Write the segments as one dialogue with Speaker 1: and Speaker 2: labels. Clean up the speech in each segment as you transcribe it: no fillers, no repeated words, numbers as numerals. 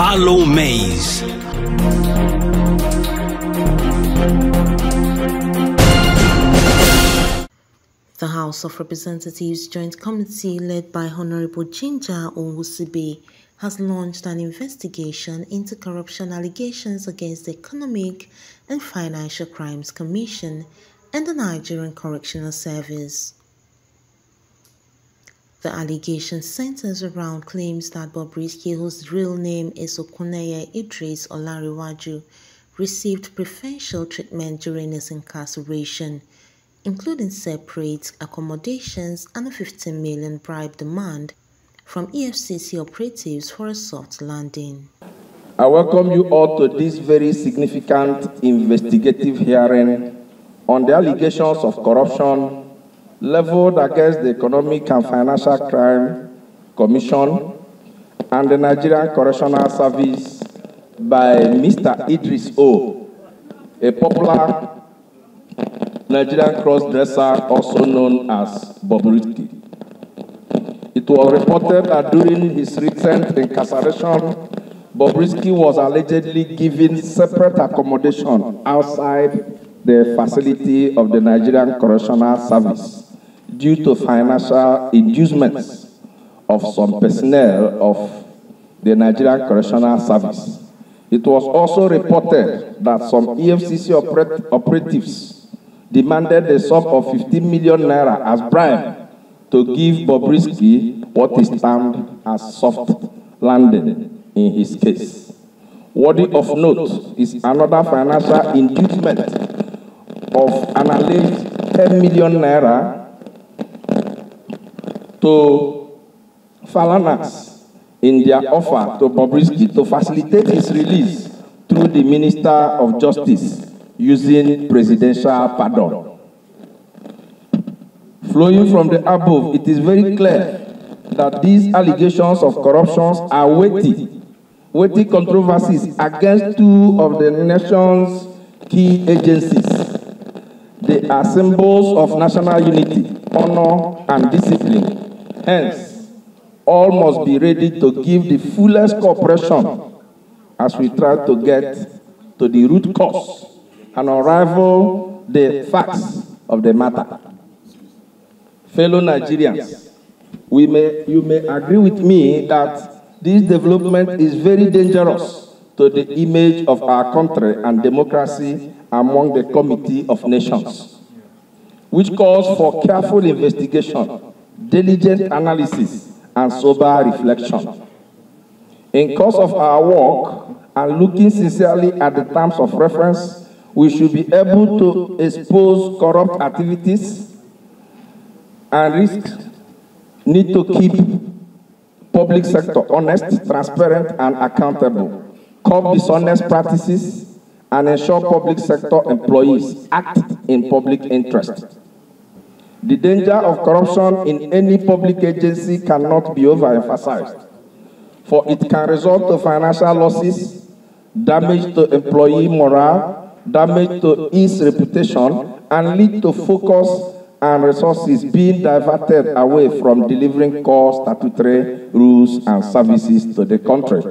Speaker 1: Follow Maze.
Speaker 2: The House of Representatives Joint Committee, led by Honorable Ginger Owusibe, has launched an investigation into corruption allegations against the Economic and Financial Crimes Commission and the Nigerian Correctional Service. The allegation centers around claims that Bobrisky, whose real name is Okuneye Idris Olariwaju, received preferential treatment during his incarceration, including separate accommodations and a 15 million bribe demand from EFCC operatives for a soft landing.
Speaker 3: I welcome you all to this very significant investigative hearing on the allegations of corruption leveled against the Economic and Financial Crime Commission and the Nigerian Correctional Service by Mr. Idris O, a popular Nigerian cross-dresser also known as Bobrisky. It was reported that during his recent incarceration, Bobrisky was allegedly given separate accommodation outside the facility of the Nigerian Correctional Service due to financial inducements of some personnel of the Nigerian Correctional Service. It was also reported that some EFCC operatives demanded a sum of 15 million naira as bribe to give Bobrisky what is termed as soft landing in his case. Worthy of note is another financial inducement of an alleged 10 million naira to Falanas in their offer to Bobrisky to facilitate his release through the Minister of Justice using presidential pardon. Flowing from the above, it is very clear that these allegations of corruption are weighty controversies against two of the nation's key agencies. They are symbols of national unity, honor, and discipline. Hence, all must be ready to give the fullest cooperation as we try to get to the root cause and unravel the facts of the matter. Fellow Nigerians, you may agree with me that this development is very dangerous to the image of our country and democracy among the Committee of Nations, which calls for careful investigation, diligent analysis, and sober reflection. In course of our work and looking sincerely at the terms of reference, we should be able to expose corrupt activities and risks. Need to keep public sector honest, transparent, and accountable, curb dishonest practices, and ensure public sector employees act in public interest. The danger of corruption in any public agency cannot be overemphasized, for it can result to financial losses, damage to employee morale, damage to its reputation, and lead to focus and resources being diverted away from delivering core statutory rules and services to the country.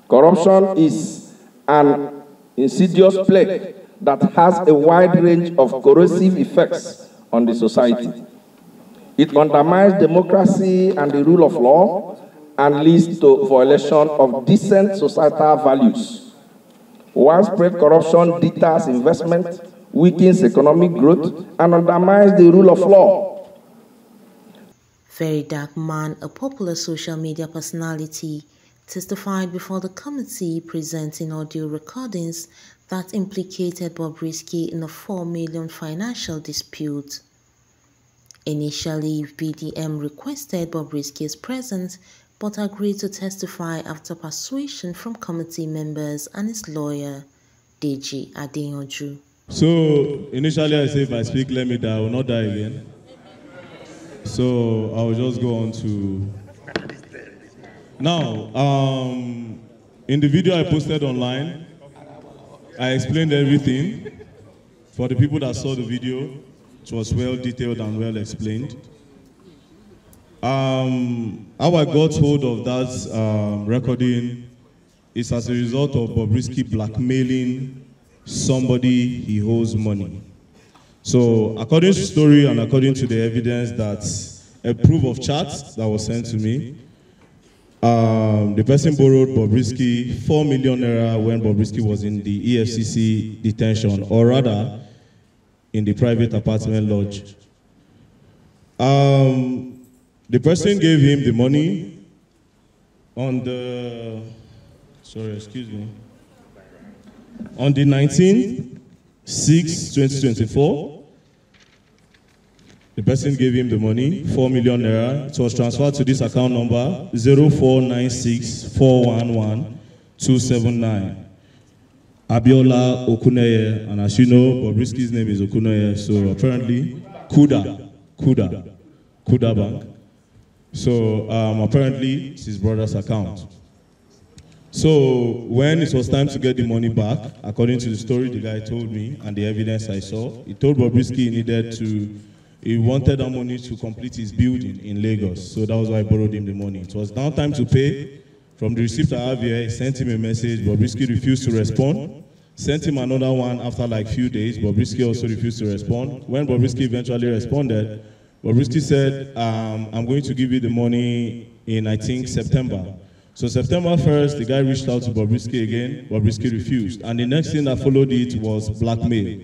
Speaker 3: Corruption is an insidious plague that has a wide range of corrosive effects on the society. It undermines democracy and the rule of law and leads to violation of decent societal values. Widespread corruption deters investment, weakens economic growth, and undermines the rule of law.
Speaker 2: Very Dark Man, a popular social media personality, testified before the committee presenting audio recordings that implicated Bobrisky in a 4 million financial dispute. Initially, VDM requested Bobrisky's presence but agreed to testify after persuasion from committee members and his lawyer, Deji Adeyanju.
Speaker 4: So, initially I said if I speak, let me die, I will not die again. So, I will just go on to... Now, in the video I posted online, I explained everything. For the people that saw the video, it was well detailed and well explained. How I got hold of that recording is as a result of Bobrisky blackmailing somebody he owes money. So according to the story and according to the evidence, that's a proof of chats that was sent to me. The person borrowed Bobrisky 4 million naira when Bobrisky was in the EFCC detention, or rather, in the private apartment lodge. The person gave him the money on the, on the 19/6/2024. The person gave him the money, 4 million naira. It was transferred to this account number, 0496411279. Abiola Okuneye, and as you know, Bobrisky's name is Okuneye, so apparently, Kuda Bank. So apparently, it's his brother's account. So when it was time to get the money back, according to the story the guy told me and the evidence I saw, he told Bobrisky he wanted that money to complete his building in Lagos. So that was why I borrowed him the money. It was now time to pay. From the receipt I have here, he sent him a message. Bobrisky refused to respond. Sent him another one after like a few days. Bobrisky also refused to respond. When Bobrisky eventually responded, Bobrisky said, I'm going to give you the money in, I think, September. So September 1st, the guy reached out to Bobrisky again. Bobrisky refused. And the next thing that followed it was blackmail.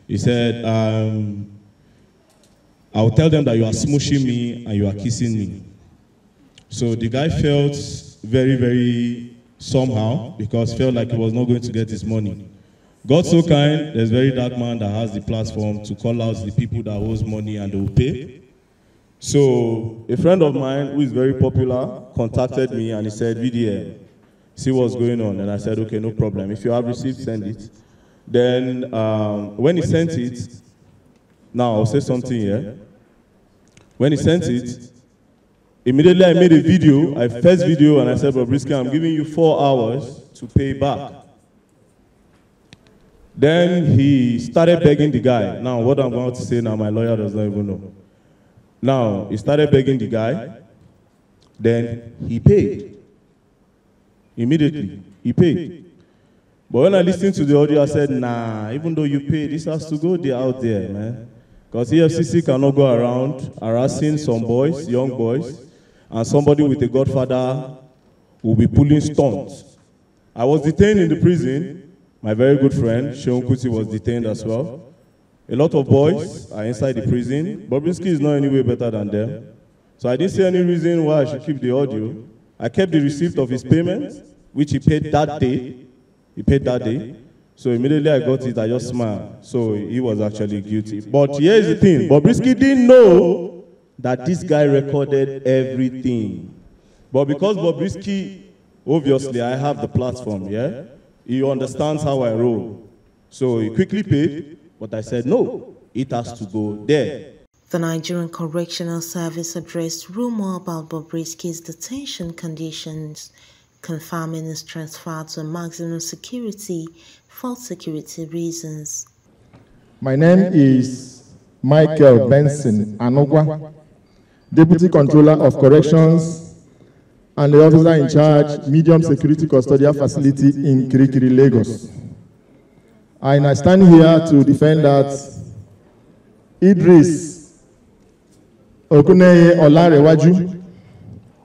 Speaker 4: He said, I'll tell them that you are smooshing me and you are kissing me. So the guy felt very, very somehow because felt like he was not going to get his money. God so kind, there's a very dark man that has the platform to call out the people that owes money and they will pay. So a friend of mine who is very popular contacted me and he said, VDM, see what's going on. And I said, okay, no problem. If you have received, send it. Then when he sent it, now I'll say something here. When he sent it, immediately I made a video, first video, and I said, Bobrisky, I'm giving you 4 hours to pay back. Then he started begging the guy. Now, what I'm about to say now, my lawyer does not even know. Now, he started begging the guy. Then he paid. Immediately, he paid. But when I listened to the audio, I said, nah, even though you pay, this has to go out there, man. Because EFCC cannot go around harassing some boys, young boys, and somebody with a godfather will be pulling stunts. I was detained in the prison. My very good friend, Sheon Kuti, was detained as well. A lot of boys are inside the prison. Bobrisky is not any way better than them. So I didn't see any reason why I should keep the audio. I kept the receipt of his payment, which he paid that day. He paid that day. So immediately I got it, I just smiled. So he was actually guilty. But here's the thing, Bobrisky didn't know that this guy recorded everything. But because Bobrisky, obviously I have the platform, yeah? He understands how I roll. So he quickly paid, but I said, no, it has to go there.
Speaker 2: The Nigerian Correctional Service addressed rumor about Bobrisky's detention conditions, confirming his transfer to maximum security for security reasons.
Speaker 1: My name is Michael Benson Anogwa, Deputy Controller of Corrections and the officer in charge, Medium Security Custodial Facility in Kirikiri, Lagos. And I stand here to defend that Idris Okuneye Olarewaju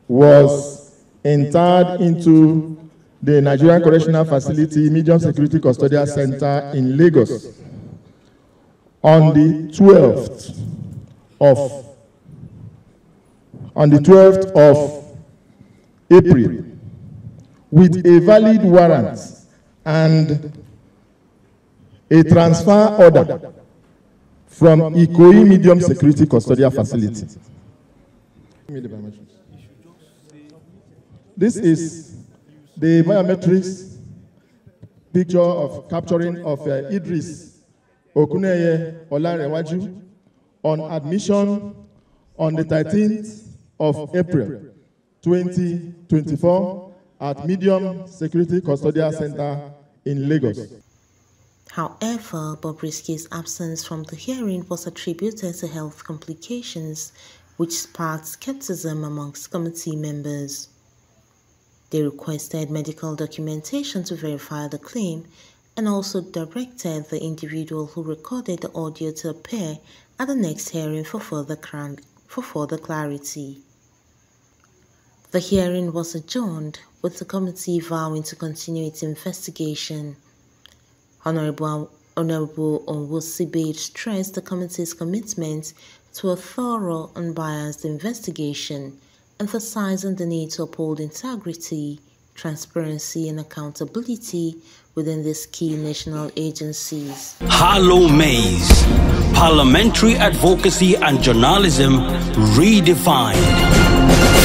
Speaker 1: was interred into the Nigerian Correctional Facility Medium Security Custodial Center in Lagos on the 12th of April with a valid warrant and a transfer order from Ikoyi Medium Security Custodial Facility. This is the biometrics picture of capturing of Idris Okuneye Olarewaju on admission on the 13th of April 2024 at Medium Security Custodial Center in Lagos.
Speaker 2: However, Bobrisky's absence from the hearing was attributed to health complications, which sparked skepticism amongst committee members. They requested medical documentation to verify the claim and also directed the individual who recorded the audio to appear at the next hearing for further clarity. The hearing was adjourned, with the committee vowing to continue its investigation. Honorable Onwusi stressed the committee's commitment to a thorough, unbiased investigation, emphasizing the need to uphold integrity, transparency, and accountability within these key national agencies.
Speaker 5: Harlow Mays, Parliamentary Advocacy and Journalism Redefined.